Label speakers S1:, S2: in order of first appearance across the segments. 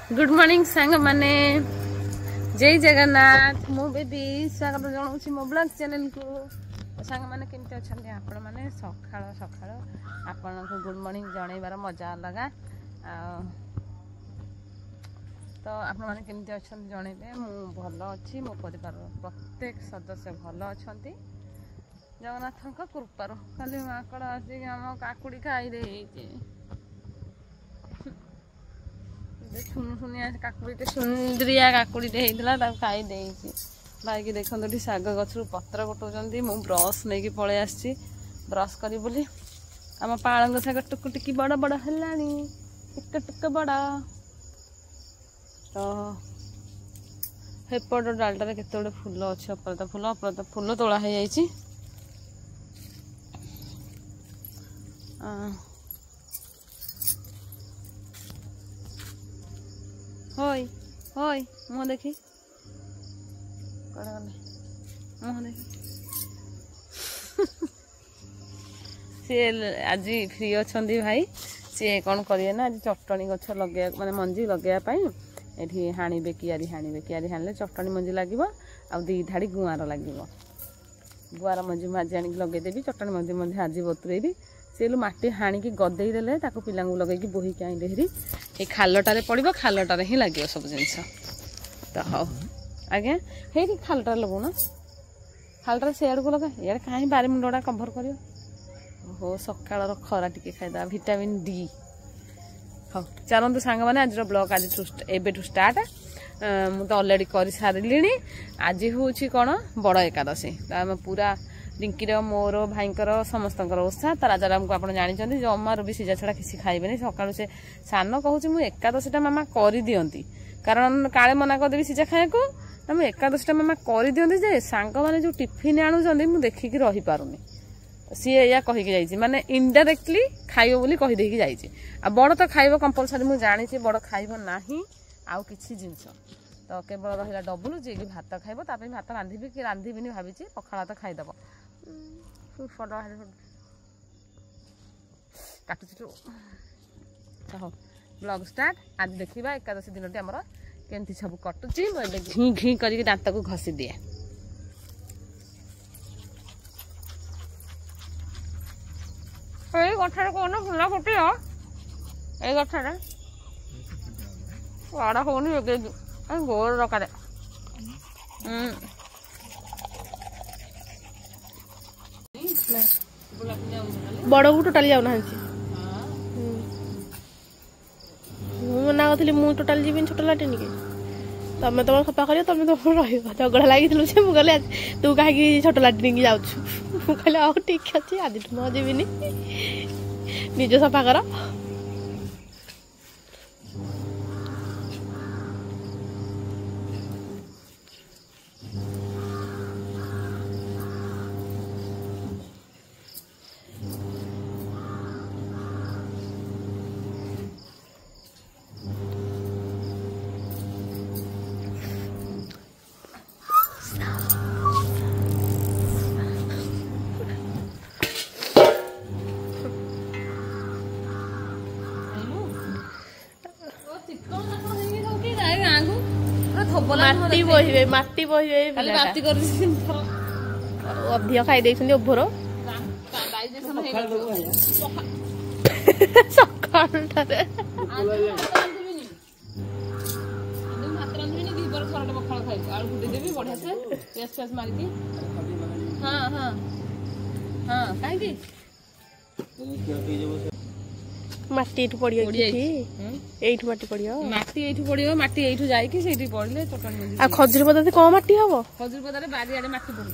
S1: Good morning सांग माने जय जगन्नाथ मो बेबी स्वागत जनाऊँ मो ब्लॉग चैनल को सांग माने केमती अच्छा आपण मैंने सकाळ सकाळ आपण को गुड मॉर्निंग जनइबार मजा लगा तो आपण मैंने केमती अच्छा जनइबे मु भल अच्छी मो परिवार प्रत्येक सदस्य भल अच्छा जगन्नाथ कृपार खाली माकड़ आसिक आम काकुड़ी खाई दे सुनिया काकुड़ी सुंदरिया काकुड़ी होता खाई दे भाई की देखते शाग गचर पत्र गोटाउं मु ब्रश नहीं पलि आसी ब्रश करी बोली आम पालंग शाग टुक टिकी बड़ बड़ है टिक टिक बड़ तो हेपट डालटा केते गुड़े फूल अच्छे अपरता फूल तोड़ा हो जाइए होय होय मुह देखी मुह देखी सी आज फ्री अच्छा भाई सी कौन करिए ना आज चटणी गछ लगे माने मंजी लगेवाई ये हाणवे कियारी हाणिले चटणी मंजी लगे आ दी धाड़ी गुआर लगे गुआर मंजी मुझे आनिक लगेदेवी चटणी मंजी मंजी आज बतुरेबी से माटी हाणिकी गदेई देले ताको पिलांगु लगेगी बोहिकी आइले हेरी ये खालटारे पड़ो खालटारे ही लगे सब जिनस तो हाँ आज्ञा हे खालटारे लगौना खालटारे से आड़ को लगा यार कहीं बारिमुंडा कभर कर हो सकाळ खरा टिके खाईदा विटामिन डी हाँ चलते सांग मैंने आज ब्लॉग आज एबेठू स्टार्ट मु तो अलरेडी कर सारे आज हूँ कौन बड़ एकादशी तो आम पूरा रिंकीर मोर भाईंकर समस्तଙ୍କର ओषा तो राजाराम को आप जानते जमार भी सीजा छड़ा किसी खाइबे सका से सान कहूँ मुझे एकादशीटा मामा कर दिंती कारण काले मना करदेवी सीजा खाया ना मुझे एकादशीटा मामा कर दिंती जे सांग मैंने जो टिफिन आणुंट मुझे देखिकी रही पारुनी सी या कहीकि जाइए माने इनडायरेक्टली खाइब बोली कहीदेकी जाइए आ बड़ तो खाइब कंपलसरी मुझे जानी बड़ खाइब ना आउ किसी जिनस तो केवल रहा डबल जी कि भात खाइब ताप भात रांधि कि रांधि भावी पखाला भात खाईदेव काटुचु हो ब्लॉग स्टार्ट आज देखा एकादशी दिन आमर केमती सब कटुची मुझे घी घी करके दांत को घसी दिए गठार कौन फुला फुटी ये गठार बड़ा होनी गोल दरकार
S2: बड़ को टोटाली जाऊना मना करी मुझे टोटाल जीवन छोट लाटिन के तुम तुम सफा कर तुम तुम झगड़ा लगी मुझे तू कहीं छोट लाटिन की जाऊँ कहले आ ठीक अच्छे आज न जीविनी निज सफा कर माटी बोहे अधिक खाई ओभर माटी पड़ी माटी पड़ो
S1: माटी पड़ो माटी ये जाकि पड़े चटनी
S2: आ खजुर पदार्थ कौन माटी हम
S1: खजुर पदार्थ बारियाड़े माटी पड़े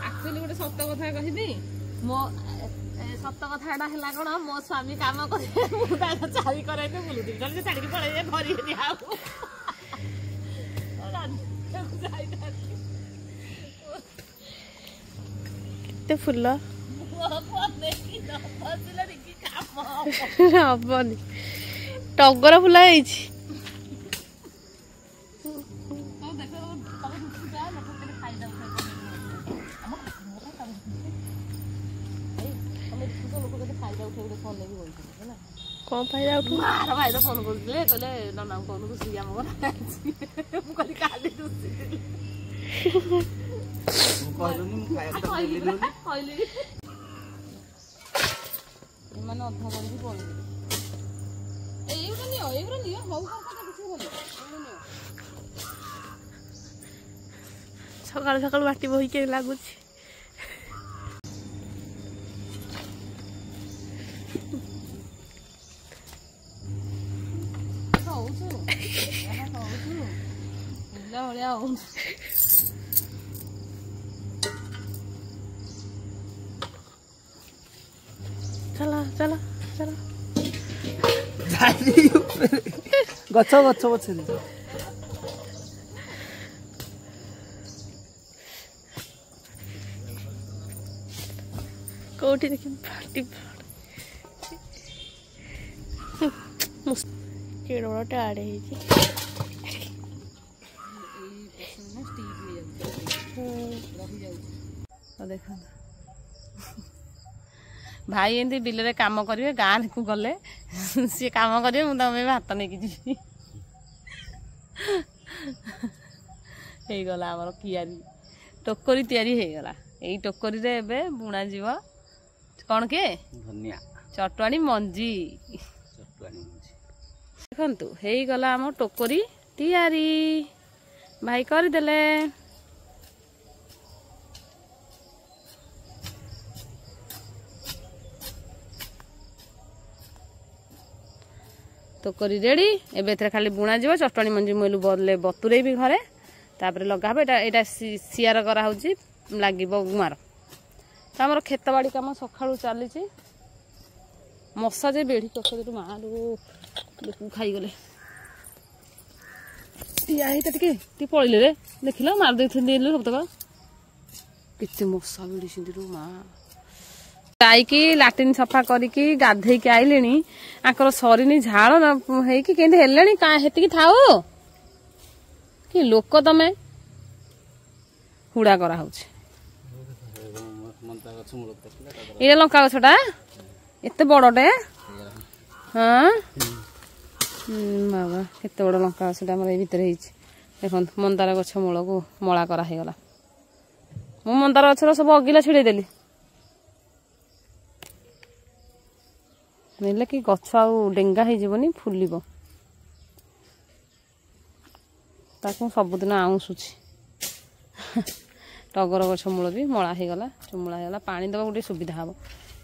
S1: एक्चुअली गोटे सत कथा कहबी मो सत कथा है कौन मो स्वामी काम करे चारी कर बुलूती छाड़ी पड़े भरी
S2: फुल हबनी टगर फुल
S1: ଫୋନ୍ ନେଇକି ବସିଥିଲି ହେଲା।
S2: କ'ଣ ପାଇଁ ଯାଉଠୁ
S1: ମାର ଭାଇ ତ ଫୋନ୍ କରୁଥିଲେ କହିଲେ ନନାଙ୍କୁ କହୁନୁ ରୋଷେଇ ଆମ ଘର ମୁଁ କହିଲି କାଲି ରୋଷେଇ କହିଲି ଏମାନେ ଅଧା କରିକି ପଳେଇଲେ। ଏଇଗୁଡ଼ା ନିଅ ହଉ କିଛି ଭଲ
S2: ସକାଳୁ ସକାଳୁ ବାଟି ବହିକି ଲାଗୁଛି।
S1: ଭଳିଆ ହଉ
S2: ଚାଲ ଚାଲ ଚାଲ
S3: ଗଛ ଗଛ ପଛରେ
S2: କୋଉଠି ଦେଖି କେଡ ବଡ ଟାଡେ ହେଇଛି।
S1: ଦେଖନ୍ତୁ ଭାଇ ଏମିତି ବିଲରେ କାମ କରିବେ, ଗାଁକୁ ଗଲେ ସିଏ କାମ କରିବେ, ମୁଁ ତମେ ଭାତ ନେଇକି ଯିବି। ହେଇଗଲା ଆମର କିଆରି ଟୋକରି ତିଆରି ହେଇଗଲା। ଏଇ ଟୋକରିରେ ଏବେ ବୁଣା ଯିବ କ'ଣ କି
S3: ଧନିଆ
S1: ଚଟଣି ମଞ୍ଜି। ଦେଖନ୍ତୁ ହେଇଗଲା ଆମ ଟୋକରି ତିଆରି, ଭାଇ କରିଦେଲେ। ଟୋକରି ରେଡ଼ି। ଏବେ ଏଥିରେ ଖାଲି ବୁଣା ଯିବ। ଚଟଣି ମଞ୍ଜି ମୁଇଲୁ ବଦଲେ ବତୁରେଇବି ଘରେ, ତାପରେ ଲଗା ହେବ। ଏଇଟା ସିଆର କରାହେଉଛି, ଲାଗିବ ଗୁଆଁର। ତ ଆମର ଖେତ ବାଡ଼ି କାମ ସକାଳୁ ଚାଲିଛି। ମଶା ଯେ ବେଢ଼ି କଷରୁ ମାଆରୁ ଲୋକକୁ ଖାଇଗଲେ। ଟିଆ ହେଇଟା ଟିକେ ପଳେଇଲେ ରେ, ଦେଖିଲ ମାରି ଦେଇଥିଲି ସବୁତକ। କେତେ ମଶା ବେଢ଼ିଛନ୍ତି ରୁ ମା। ଯାଇକି ଲାଟ୍ରିନ୍ ସଫା କରିକି ଗାଧେଇକି ଆଇଲେଣି, ଆଙ୍କର ସରିନି ଝାଳ ହେଇକି କେମିତି ହେଲେଣି। ହେତିକି ଥାଉ କି ଲୋକ ତମେ। ହୁଡ଼ା କରାହଉଛି। ଏଇଟା ଲଙ୍କା ଗଛଟା ଏତେ ବଡ଼ଟେ। ହଁ ବାବା କେତେ ବଡ଼ ଲଙ୍କା ଗଛଟା ଆମର ଏଇ ଭିତରେ ହେଇଛି। ଦେଖନ୍ତୁ ମନ୍ଦାର ଗଛ ମୂଳକୁ ମଳା କରା ହେଇଗଲା। ମୁଁ ମନ୍ଦାର ଗଛର ସବୁ ଅଗିଲା ଛିଡ଼େଇ ଦେଲି। ନେଲେ କି ଗଛ ଆଉ ଡେଙ୍ଗା ହେଇଯିବନି, ଫୁଲିବ। ତାକୁ ସବୁଦିନ ଆଉଁଶୁଛି। ଟଗର ଗଛ ମୂଳ ବି ମଳା ହେଇଗଲା, ଚୁମୁଳା ହେଇଗଲା। ପାଣି ଦେବାକୁ ଟିକେ ସୁବିଧା ହେବ।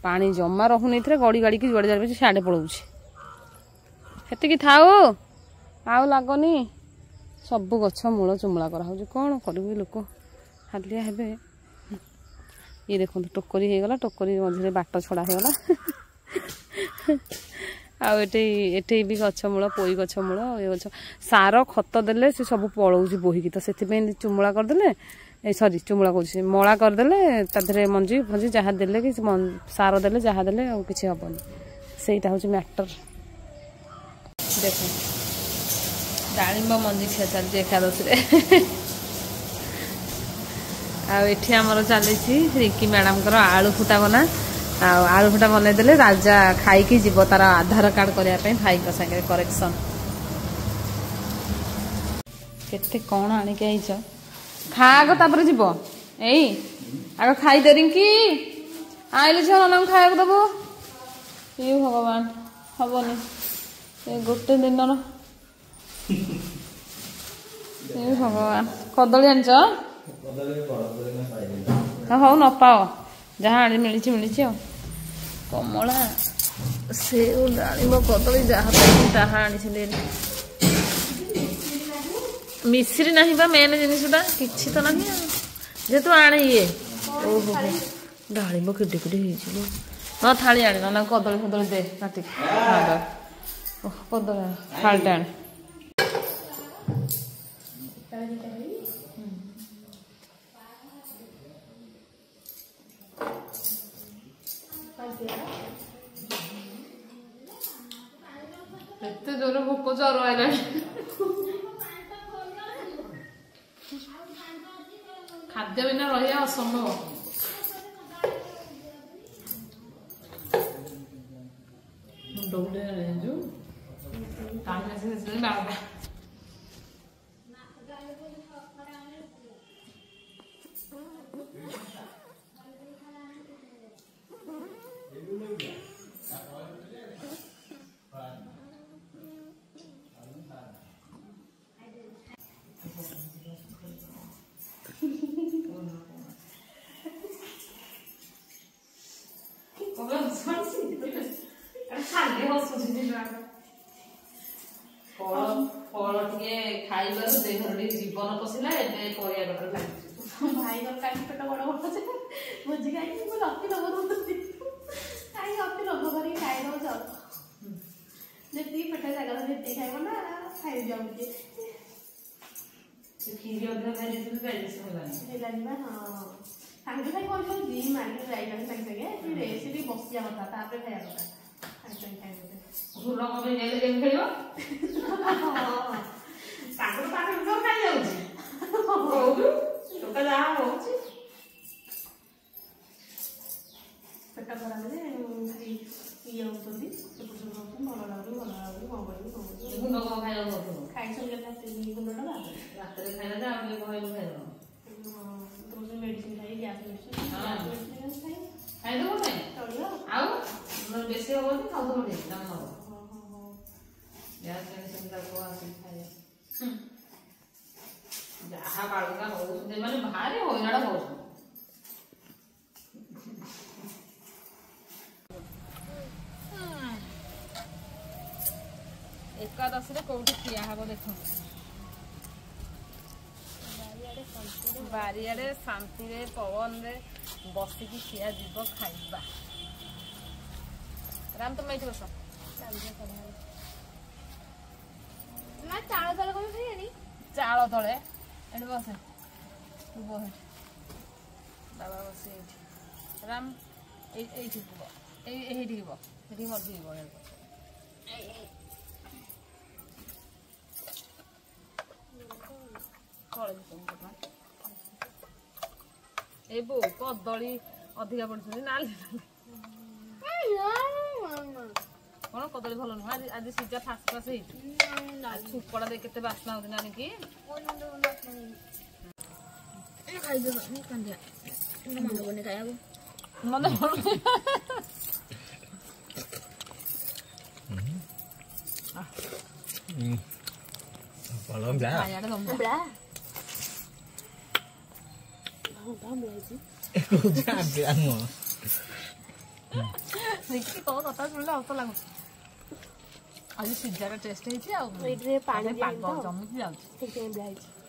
S1: ପାଣି ଜମା ରହୁନି ଏଥିରେ, ଗଡ଼ି ଗାଡ଼ିକି ଯୁଆଡ଼େ ଯାଉଛି ସିଆଡ଼େ ପଳଉଛି। ସେତିକି ଥାଉ, ଆଉ ଲାଗନି। ସବୁ ଗଛ ମୂଳ ଚୁମୁଳା କରାହେଉଛି। କ'ଣ କରିବୁ ଲୋକ ହାଲିଆ ହେବେ। ଇଏ ଦେଖନ୍ତୁ ଟୋକରି ହେଇଗଲା, ଟୋକରି ମଝିରେ ବାଟ ଛଡ଼ା ହେଇଗଲା। ଆଉ ଏଠି ବି ଗଛ ମୂଳ, ପୋଇ ଗଛ ମୂଳ, ଏ ଗଛ ସାର ଖତ ଦେଲେ ସେ ସବୁ ପଳଉଛି ବୋହିକି। ତ ସେଥିପାଇଁ ଚୁମୁଳା କରିଦେଲେ, ଚୁମୁଳା କହୁଛି ମଳା କରିଦେଲେ, ତା ଦେହରେ ମଞ୍ଜି ଫଞ୍ଜି ଯାହା ଦେଲେ କି ସାର ଦେଲେ ଯାହା ଦେଲେ ଆଉ କିଛି ହବନି। ସେଇଟା ହଉଛି ମ୍ୟାଟର। ଦେଖ ଡାଳିମ୍ବ ମଞ୍ଜି ଖିଆ ଚାଲିଛି ଏକାଦଶୀରେ। ଆଉ ଏଠି ଆମର ଚାଲିଛି ରିଙ୍କି ମ୍ୟାଡ଼ାମଙ୍କର ଆଳୁ ଫୁଟା ବନା। ଆଉ ଆଳୁ ଫୁଟା ବନେଇଦେଲେ ରାଜା ଖାଇକି ଯିବ ତାର ଆଧାର କାର୍ଡ କରିବା ପାଇଁ ଭାଇଙ୍କ ସାଙ୍ଗରେ କରେକ୍ସନ। କେତେ କ'ଣ ଆଣିକି ଆଇଛ, ଖା ଆଗ ତାପରେ ଯିବ। ଏଇ ଆଗ ଖାଇଦେ ରିଙ୍କି, ଆଇଲେ ଝିଅ ନନାଙ୍କୁ ଖାଇବାକୁ ଦେବୁ। ଏ ଭଗବାନ ହବନି ଏ ଗୋଟେ ଦିନର। ଏ ଭଗବାନ କଦଳୀ ଆଣିଛ? ହଉ ନ ପାଅ, ଯାହା ଆଣି ମିଳିଛି ମିଳିଛି। ଆଉ କମଳା, ସେଉ, ଡାଳିମ୍ବ, କଦଳୀ ଯାହା ପାଇଛି ତାହା ଆଣିଥିଲି। ମିଶ୍ରି ନାହିଁ ବା ମେନ୍ ଜିନିଷଟା, କିଛି ତ ନାହିଁ। ଆଉ ଯେହେତୁ ଆଣେ ଇଏ। ଓହୋ ଡାଳିମ୍ବ କିଟି କିଟି ହେଇଯିବ। ହଁ ଥାଳି ଆଣେ, ନା କଦଳୀ ଫଦଳୀ ଦେ କାଟିକି। କଦଳୀ ଥାଳିଟେ ଆଣେ। ଏତେ ଜୋରେ ଭୋକ ଜର ଆଇଲାଣି। ଖାଦ୍ୟ ବିନା ରହିବା ଅସମ୍ଭବ। ଦୌଡ଼େ ଯୋଉ କାମ ଆସିଲେ ବାବା ଫଳ ଟିକେ ଖାଇବାରୁ ଦେହରେ ଟିକେ ଜୀବନ ପଶିଲା ଏବେ ପରିବା କଟା ଲାଗିଛି
S2: ଭାଇ କାଲି ପେଟ ବଡ ବଡ ଅଛି ଭୋଜି ଖାଇକି ମୁଁ ଅତି ଲୋଭ ଦଉଥିଲି କାହିଁକି ଅତି ଲୋଭ କରିକି ଖାଇଦଉଛ ଯେତିକି ପେଟ ଜାଗା ଯେତିକି ଖାଇବ ନା ଖାଇଯାଉଛି
S1: କ୍ଷୀରି ଅଧା ଖାଇ ଦେଇଥିଲି ଡାଇଜେସନ
S2: ହେଲାନି ବା ହଁ ସାଙ୍ଗେ ସାଙ୍ଗେ କଣ ଜିମ୍ ମାରିକି ଯାଇଥାନ୍ତି ସାଙ୍ଗେ ସାଙ୍ଗେ ରେଷ୍ଟ ଟିକେ ବସିବା କଥା ତାପରେ ଖାଇବା କଥା ସାଙ୍ଗେ ସାଙ୍ଗେ ଖାଇଦେବେ
S1: ଝୁଲ କଣ ପାଇଁ ଯାଇଲେ ଗେମ୍ ଖେଳିବ ତାଙ୍କର ପାଖରେ ତ ଖାଇଯାଉଛି କହୁଛୁ ଟୋକା ଯାହା ହଉଛି
S2: ପେଟ ଖରାପ ହେଲେ ଖାଲି ଇଏ ହଉଛନ୍ତି ସେପଟ ସେପଟ ହଉଛନ୍ତି ଭଲ ଲାଗୁନି କଣ କରିବି
S1: ଗୁଣ୍ଡ କଣ ଖାଇବାକୁ ହଉଥିବ
S2: ଖାଇଛନ୍ତି ଗୁଣ୍ଡଟା
S1: ରାତିରେ ଖାଇଲା ଯେ ଆଉ ଟିକେ କହିଲୁ ଖାଇଦେବ
S2: ମେଡିସିନ ଖାଇ ଗ୍ୟାସ୍ ମେଡିସିନ
S1: ଖାଇଦେବ ନାଇଁ
S2: ଚଳିବ
S1: ଆଉ ବେଶୀ ହବନି ଖାଉଥିବ ଟିକେ ଦାମ ହବ ଗ୍ୟାସ୍ ମେଡିସିନ ତାକୁ ଆସିକି ଖାଇବା ଯାହା ବାଳୁକା ହଉଛନ୍ତି ମାନେ ଭାରି ହଇରାଣ ହଉଛନ୍ତି ଏକାଦଶୀରେ କୋଉଠି ଖିଆ ହବ ଦେଖନ୍ତୁ ବାରିଆଡେ ଶାନ୍ତିରେ ପବନରେ ବସିକି ଖିଆ ଯିବ ଖାଇବା ରାମ ତମେ ଏଇଠି ବସ
S2: ନା ଚାଳ ତଳେ କଣ ଖାଇନି
S1: ଚାଳ ତଳେ ଏଠି ବସେ ତୁ ବସେ ବାବା ବସେ ଏଇଠି ରାମ ଏଇଠି ଯିବ ଏଇଠିକି ବସ ଏଠି ମରିଯିବ ଏ ବୋଉ କଦଳୀ ଅଧିକା ପଡିଛନ୍ତି ନାଲି କଣ କଦଳୀ ଭଲ ନୁହଁ ଆଜି ସିଝା ଫାଷ୍ଟ ଫାଷ୍ଟ ହେଇଛି ଛୁପଡା ଦେଇ କେତେ ବାସ୍ନା ହଉଛି ନାନିକି ମନେ
S4: Belum dah.
S1: ଖାଇବାଟା ଦମ
S4: Jangan ambil
S1: ଦେଖି ତୋ କଥା ଶୁଣିଲେ ହସ ଲାଗୁଛି ଆଜି ସିଝାଟା ଟେଷ୍ଟ ହେଇଛି ଆଉ
S2: ଏଇଥିରେ ପାଣି
S1: ପାଗ ଜମିକି ଯାଉଛି
S2: ସେଇଥିପାଇଁ ହେଇଛି